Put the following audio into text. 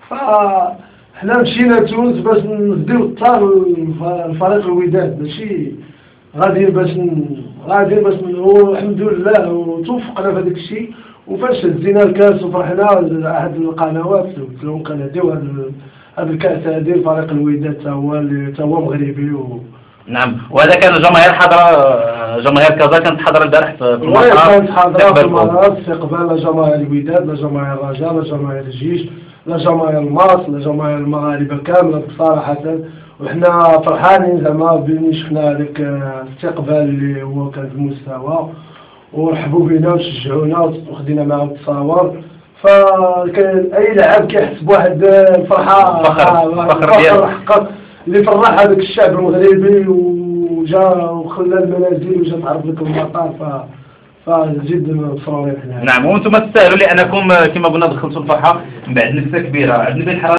فحنا مشينا لتونس باش نديو الطار لفريق الوداد، ماشي غاديين باش والحمد لله وتوفقنا في هذاك الشيء. وفاش هزينا الكاس وفرحنا احد القنوات قلت لهم كنهديو هذا الكاس هذه لفريق الوداد تا هو مغربي نعم. وهذا كان جماهير حاضره، جماهير كازا كانت حاضره البارح في المطار؟ كانت حاضره في المطار استقبال لا جماهير الوداد لا جماهير الرجاء لا جماهير الجيش لا جماهير الماس لا جماهير المغاربه كامله بصراحه. وحنا فرحانين زعما بلي شفنا هذاك الاستقبال اللي هو كان في المستوى، ورحبوا بنا وشجعونا وخدينا معاهم التصاور. فكان اي لاعب كيحس بواحد الفرحه فخر حقا اللي فرح هذاك الشعب المغربي وجا وخلى المنازل وجا تعرف لكم المطار. فجد مسرورين حنا. نعم. وانتم تستاهلوا لانكم كما قلنا دخلتوا الفرحه من بعد نكته كبيره. عندنا